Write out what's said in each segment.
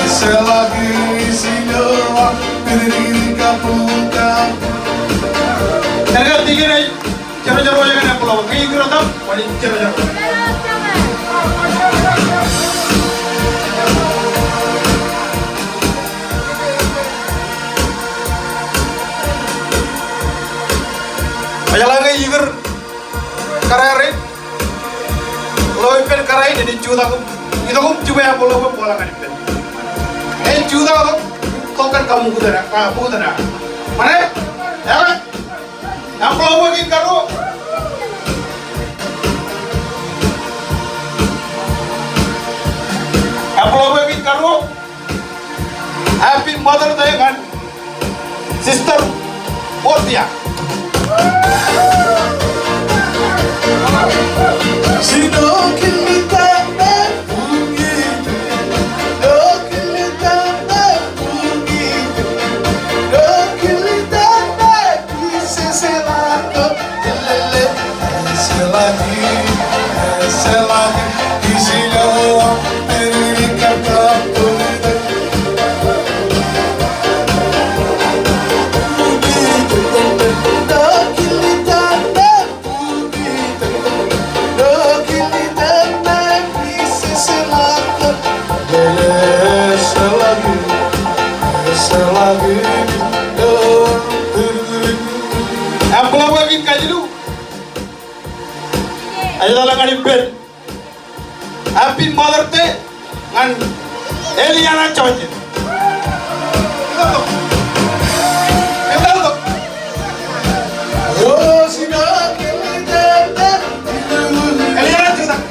selagi sinyal diri kapukan. Jangan tinggi nih, cara-cara yang ada pulau kayak gitu tam, paling cara-cara. Aja lagi iger karyarin, lo ipen karai jadi cuda kum, itu kum coba yang pulau kum bola kan ipen. Cuda tuh, token kamu kuda, mana? Ya kan? Yang pulau begin karo. Yang pulau begin karo. Happy Mother Day kan, Sister Portia. Ayo lang bed. Happy Mother Day ngan Eliana Choji. Oh, sina Eliana Choji.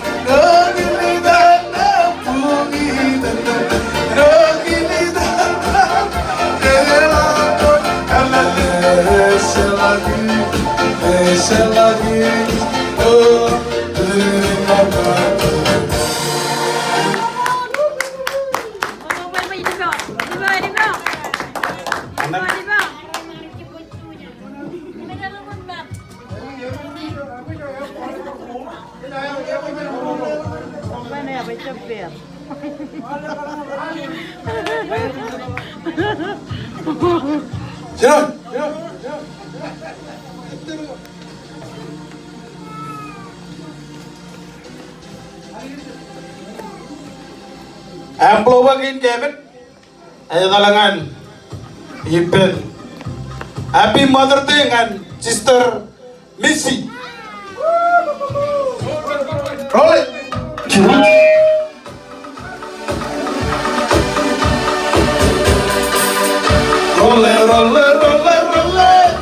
Amplo bagin Kevin, ayo talangan, Ipen, Happy Mother Day kan, Sister Missy, roll it, roll it, roll it, roll it, roll it.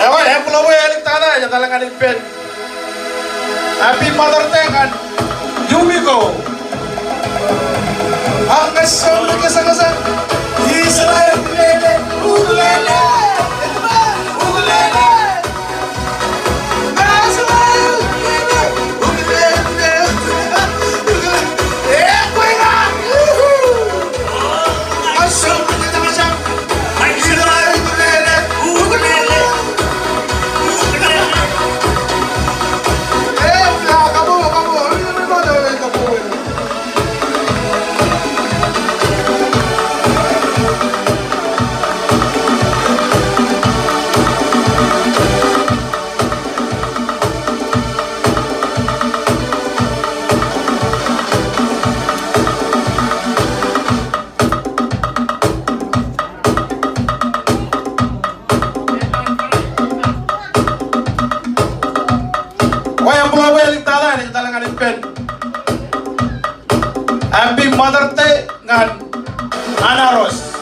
Ewan, pulau yang tanah aja talangan pen. Happy Mother Day kan, Yumiko. Angkat sama kesana. Israel lele, ulele, ulele. Israel lele, ulele, kuinga. Masuk macam-macam. Israel lele, ulele. Happy Mother Day ngan Ana Ros.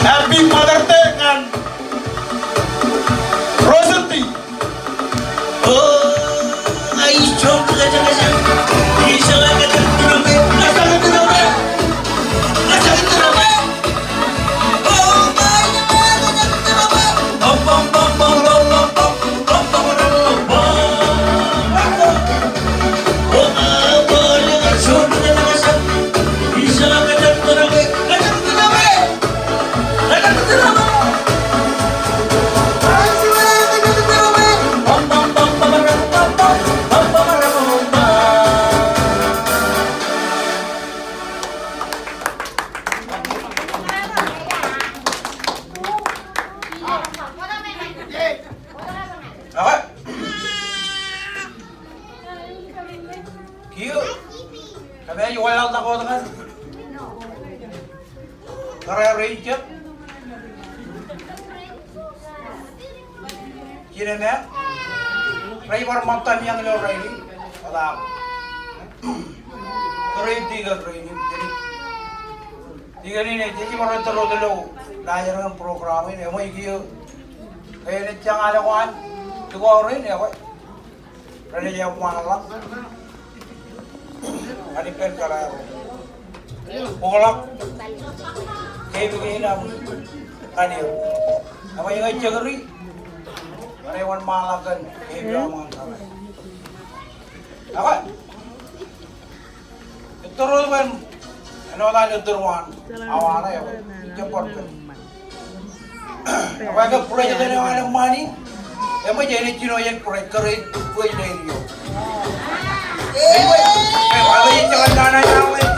Happy Mother Day ngan Rosanti. Oh, aisyah kacang-kacang. Bisa lagi terus. Kaya wala na ko kan. Karaya Rachel. Kira na? Ray war mantan yang lo Ray. Wala. Ray tiga Ray. Jadi tiga ni jadi maron terus dulu. Layar ng program ini mo ikiyo. Kaya ni tiyang alawan. Tuwa rin ya ko. Ray yang malak. Hanipen karaya. Pulak. Kaya bigay na kaniyo. Apa yung ay jagari? Karewan malakan. Kaya bigay mga karaya. Apa? Terus kan, ano na nagturuan? Awana ya, Japon kan. Apa yang pura jadi orang mani? Yang menjadi Cina yang pura keren, pura jadi dia. Eh, kalau yang jangan dana yang